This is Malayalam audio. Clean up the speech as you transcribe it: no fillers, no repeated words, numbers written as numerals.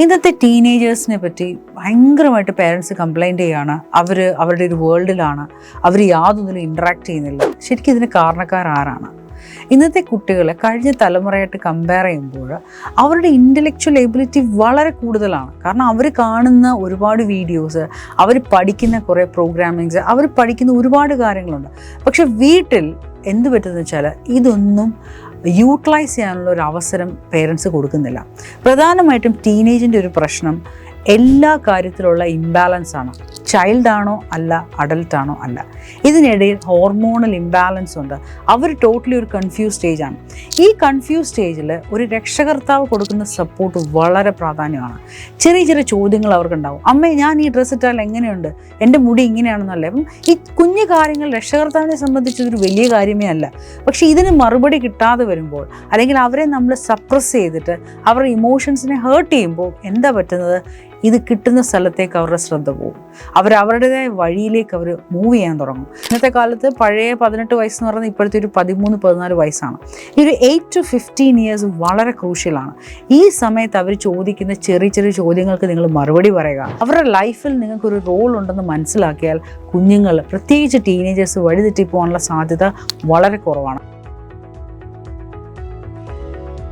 ഇന്നത്തെ ടീനേജേഴ്സിനെ പറ്റി ഭയങ്കരമായിട്ട് പേരൻസ് കംപ്ലൈൻറ്റ് ചെയ്യുകയാണ്. അവരുടെ ഒരു വേൾഡിലാണ്, അവർ യാതൊന്നിലും ഇൻട്രാക്ട് ചെയ്യുന്നില്ല. ശരിക്കും ഇതിന് കാരണക്കാരാരാണ്? ഇന്നത്തെ കുട്ടികളെ കഴിഞ്ഞ തലമുറയായിട്ട് കമ്പയർ ചെയ്യുമ്പോൾ അവരുടെ ഇൻ്റലക്ച്വൽ എബിലിറ്റി വളരെ കൂടുതലാണ്. കാരണം അവർ കാണുന്ന ഒരുപാട് വീഡിയോസ്, അവർ പഠിക്കുന്ന കുറേ പ്രോഗ്രാമിങ്സ്, അവർ പഠിക്കുന്ന ഒരുപാട് കാര്യങ്ങളുണ്ട്. പക്ഷെ വീട്ടിൽ എന്ത് പറ്റുമെന്ന് വെച്ചാൽ ഇതൊന്നും യൂട്ടിലൈസ് ചെയ്യാനുള്ള ഒരു അവസരം പേരൻസ് കൊടുക്കുന്നില്ല. പ്രധാനമായിട്ടും ടീനേജിൻ്റെ ഒരു പ്രശ്നം എല്ലാ കാര്യത്തിലുള്ള ഇംബാലൻസ് ആണ്. ചൈൽഡാണോ അല്ല, അഡൽട്ടാണോ അല്ല, ഇതിനിടയിൽ ഹോർമോണൽ ഇംബാലൻസ് ഉണ്ട്. അവർ ടോട്ടലി ഒരു കൺഫ്യൂസ് സ്റ്റേജാണ്. ഈ കൺഫ്യൂസ് സ്റ്റേജിൽ ഒരു രക്ഷകർത്താവ് കൊടുക്കുന്ന സപ്പോർട്ട് വളരെ പ്രാധാന്യമാണ്. ചെറിയ ചെറിയ ചോദ്യങ്ങൾ അവർക്കുണ്ടാവും. അമ്മേ, ഞാൻ ഈ ഡ്രസ്സ് ഇട്ടാൽ എങ്ങനെയുണ്ട്, എൻ്റെ മുടി ഇങ്ങനെയാണെന്നല്ലേ. അപ്പം ഈ കുഞ്ഞു കാര്യങ്ങൾ രക്ഷകർത്താവിനെ സംബന്ധിച്ച് ഇതൊരു വലിയ കാര്യമേ അല്ല. പക്ഷേ ഇതിന് മറുപടി കിട്ടാതെ വരുമ്പോൾ, അല്ലെങ്കിൽ അവരെ നമ്മൾ സപ്രസ് ചെയ്തിട്ട് അവരുടെ ഇമോഷൻസിനെ ഹേർട്ട് ചെയ്യുമ്പോൾ എന്താ പറ്റുന്നത്? ഇത് കിട്ടുന്ന സ്ഥലത്തേക്ക് അവരുടെ ശ്രദ്ധ പോകും. അവരുടേതായ വഴിയിലേക്ക് അവർ മൂവ് ചെയ്യാൻ തുടങ്ങും. ഇന്നത്തെ കാലത്ത് പഴയ 18 വയസ്സെന്ന് പറയുന്നത് ഇപ്പോഴത്തെ ഒരു 13-14 വയസ്സാണ്. ഈ ഒരു 8 to 15 ഇയേഴ്സ് വളരെ ക്രൂഷ്യലാണ്. ഈ സമയത്ത് അവർ ചോദിക്കുന്ന ചെറിയ ചെറിയ ചോദ്യങ്ങൾക്ക് നിങ്ങൾ മറുപടി പറയുക. അവരുടെ ലൈഫിൽ നിങ്ങൾക്കൊരു റോൾ ഉണ്ടെന്ന് മനസ്സിലാക്കിയാൽ കുഞ്ഞുങ്ങൾ, പ്രത്യേകിച്ച് ടീനേജേഴ്സ്, വഴിതെറ്റിപ്പോകാനുള്ള സാധ്യത വളരെ കുറവാണ്.